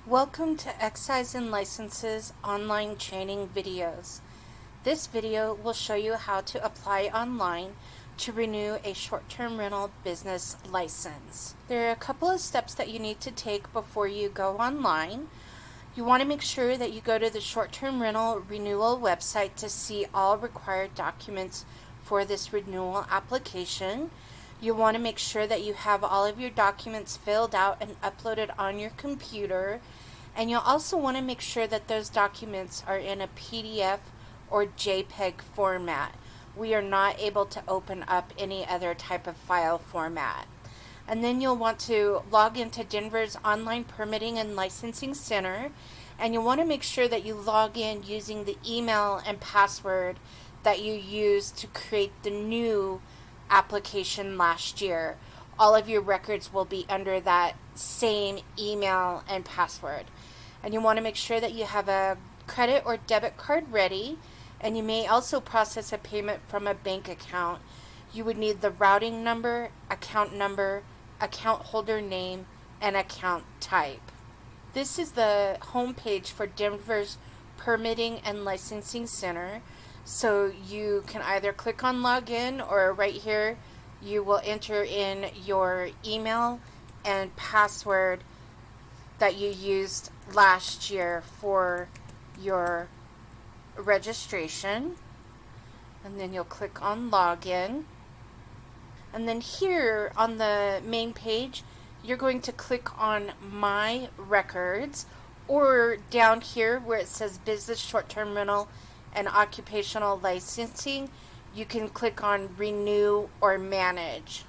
Welcome to Excise and Licenses online training videos. This video will show you how to apply online to renew a short-term rental business license. There are a couple of steps that you need to take before you go online. You want to make sure that you go to the short-term rental renewal website to see all required documents for this renewal application. You want to make sure that you have all of your documents filled out and uploaded on your computer. And you'll also want to make sure that those documents are in a PDF or JPEG format. We are not able to open up any other type of file format. And then you'll want to log into Denver's Online Permitting and Licensing Center, and you'll want to make sure that you log in using the email and password that you used to create the new application last year. All of your records will be under that same email and password. And you want to make sure that you have a credit or debit card ready, and you may also process a payment from a bank account. You would need the routing number, account holder name, and account type. This is the home page for Denver's Permitting and Licensing Center. So you can either click on login, or right here you will enter in your email and password that you used last year for your registration. And then you'll click on login. And then here on the main page, you're going to click on My Records, or down here where it says Business Short-Term Rental and Occupational Licensing, you can click on Renew or Manage.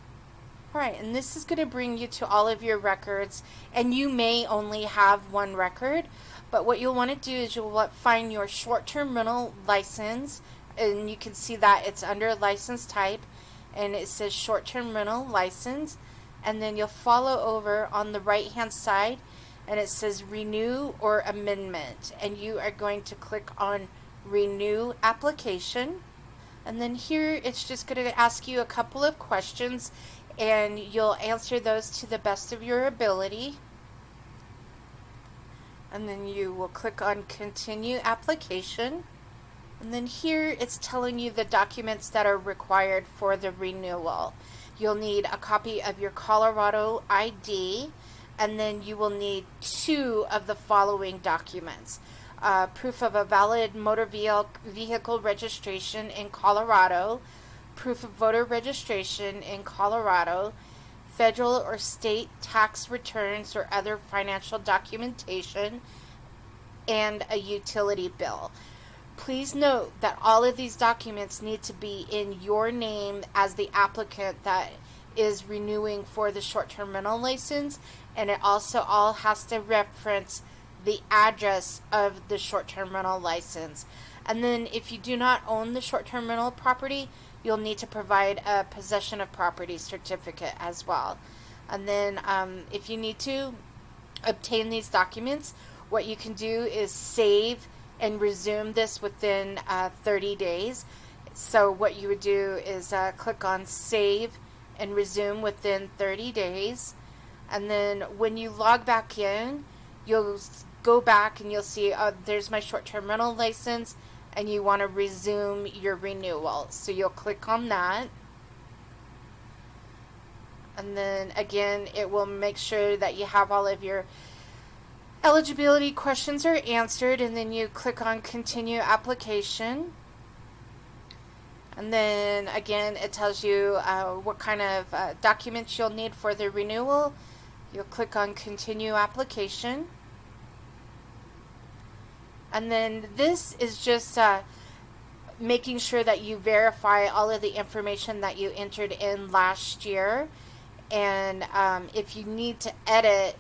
Alright, and this is going to bring you to all of your records, and you may only have one record, but what you'll want to do is you'll want to find your short-term rental license, and you can see that it's under license type, and it says short-term rental license, and then you'll follow over on the right hand side, and it says Renew or Amendment, and you are going to click on Renew Application. And then here it's just going to ask you a couple of questions, and you'll answer those to the best of your ability. And then you will click on Continue Application. And then here it's telling you the documents that are required for the renewal. You'll need a copy of your Colorado ID, and then you will need 2 of the following documents. Proof of a valid motor vehicle registration in Colorado, proof of voter registration in Colorado, federal or state tax returns or other financial documentation, and a utility bill. Please note that all of these documents need to be in your name as the applicant that is renewing for the short-term rental license, and it also all has to reference the address of the short-term rental license. And then if you do not own the short-term rental property, you'll need to provide a possession of property certificate as well. And then if you need to obtain these documents, what you can do is save and resume this within 30 days. So what you would do is click on Save and Resume within 30 days. And then when you log back in, you'll go back and you'll see there's my short-term rental license, and you want to resume your renewal. So you'll click on that. And then again, it will make sure that you have all of your eligibility questions are answered, and then you click on Continue Application. And then again, it tells you what kind of documents you'll need for the renewal. You'll click on Continue Application. And then this is just making sure that you verify all of the information that you entered in last year. And if you need to edit,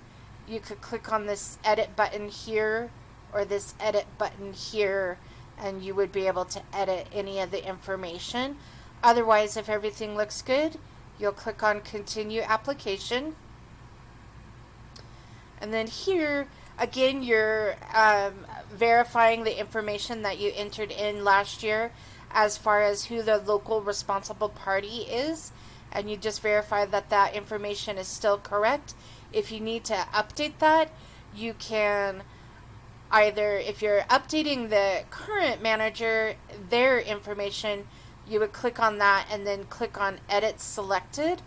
you could click on this edit button here or this edit button here, and you would be able to edit any of the information. Otherwise, if everything looks good, you'll click on Continue Application. And then here, again, you're verifying the information that you entered in last year as far as who the local responsible party is, and you just verify that that information is still correct. If you need to update that, you can either, if you're updating the current manager, their information, you would click on that and then click on Edit Selected.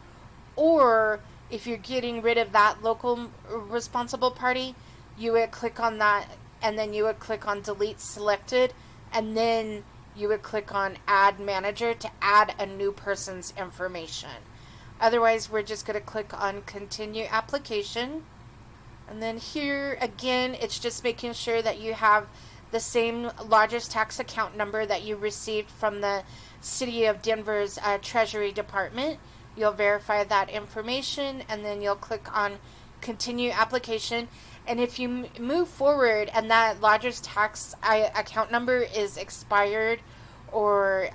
Or if you're getting rid of that local responsible party, you would click on that and then you would click on Delete Selected, and then you would click on Add Manager to add a new person's information. Otherwise, we're just going to click on Continue Application. And then here again, it's just making sure that you have the same largest tax account number that you received from the City of Denver's Treasury Department. You'll verify that information and then you'll click on Continue Application. And if you move forward and that largest tax account number is expired or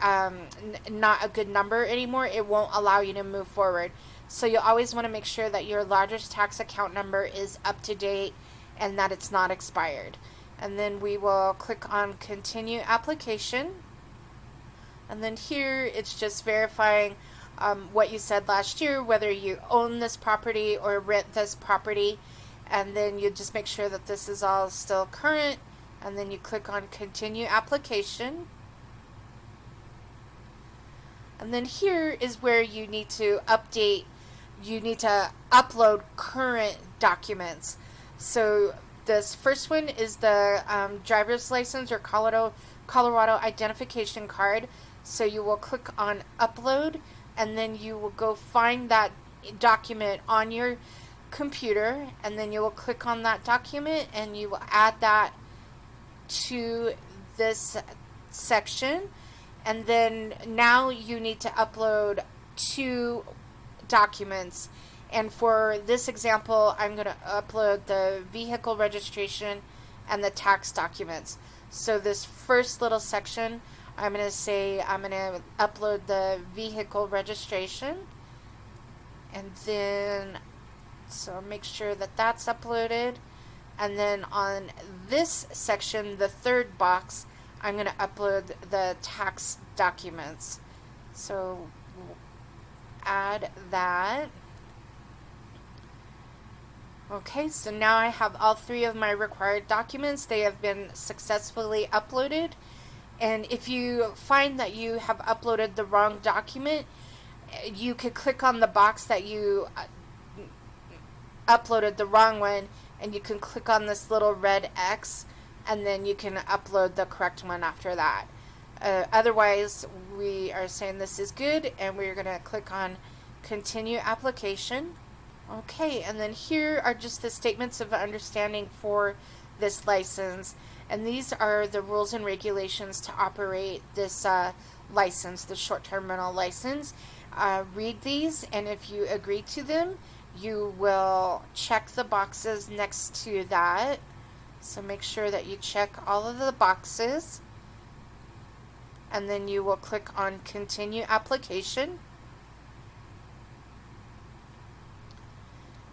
not a good number anymore, it won't allow you to move forward. So you'll always want to make sure that your largest tax account number is up to date and that it's not expired. And then we will click on Continue Application. And then here it's just verifying what you said last year, whether you own this property or rent this property. And then you just make sure that this is all still current. And then you click on Continue Application. And then here is where you need to update, you need to upload current documents. So this first one is the driver's license or Colorado identification card. So you will click on Upload, and then you will go find that document on your computer, and then you will click on that document and you will add that to this section. And then now you need to upload 2 documents. And for this example, I'm going to upload the vehicle registration and the tax documents. So this first little section, I'm going to say I'm going to upload the vehicle registration. And then, so make sure that that's uploaded. And then on this section, the third box, I'm going to upload the tax documents. So we'll add that. Okay, so now I have all 3 of my required documents. They have been successfully uploaded. And if you find that you have uploaded the wrong document, you could click on the box that you uploaded the wrong one, and you can click on this little red X, and then you can upload the correct one after that. Otherwise, we are saying this is good, and we're going to click on Continue Application. Okay, and then here are just the statements of understanding for this license. And these are the rules and regulations to operate this license, the short-term rental license. Read these, and if you agree to them, you will check the boxes next to that. So make sure that you check all of the boxes. And then you will click on Continue Application.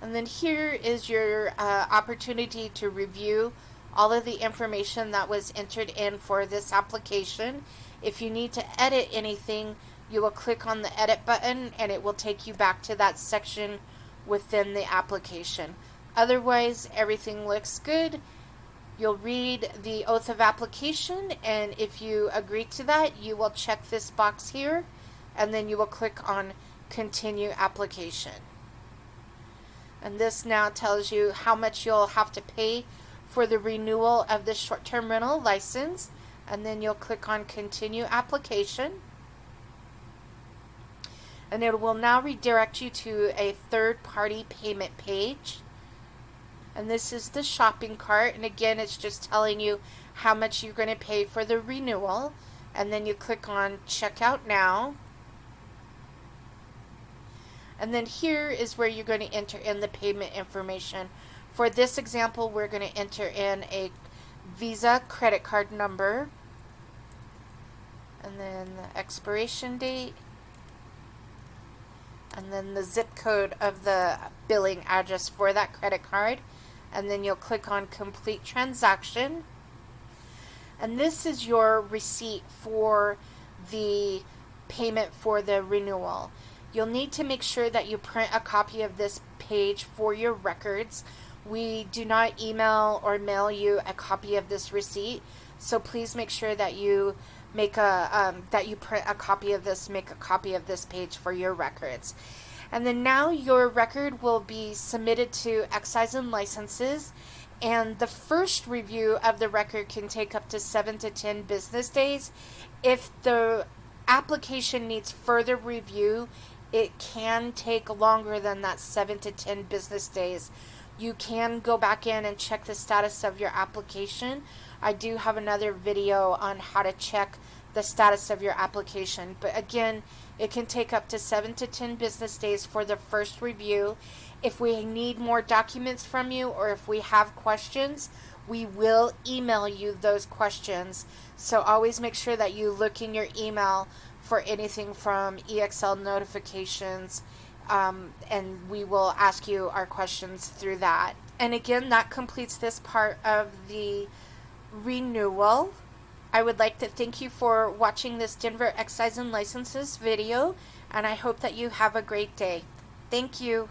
And then here is your opportunity to review all of the information that was entered in for this application. If you need to edit anything, you will click on the Edit button and it will take you back to that section within the application. Otherwise, everything looks good. You'll read the oath of application, and if you agree to that, you will check this box here, and then you will click on Continue Application. And this now tells you how much you'll have to pay for the renewal of the short-term rental license, and then you'll click on Continue Application. And it will now redirect you to a third-party payment page. And this is the shopping cart, and again, it's just telling you how much you're going to pay for the renewal. And then you click on Checkout Now. And then here is where you're going to enter in the payment information. For this example, we're going to enter in a Visa credit card number, and then the expiration date, and then the zip code of the billing address for that credit card. And then you'll click on Complete Transaction. And this is your receipt for the payment for the renewal. You'll need to make sure that you print a copy of this page for your records. We do not email or mail you a copy of this receipt, so please make sure that you make that you print a copy of this, make a copy of this page for your records. And then now your record will be submitted to Excise and Licenses, and the first review of the record can take up to 7 to 10 business days. If the application needs further review, it can take longer than that 7 to 10 business days. You can go back in and check the status of your application. I do have another video on how to check the status of your application, but again, it can take up to 7 to 10 business days for the first review. If we need more documents from you, or if we have questions, we will email you those questions. So always make sure that you look in your email for anything from EXL notifications, and we will ask you our questions through that. And again, that completes this part of the renewal. I would like to thank you for watching this Denver Excise and Licenses video, and I hope that you have a great day. Thank you.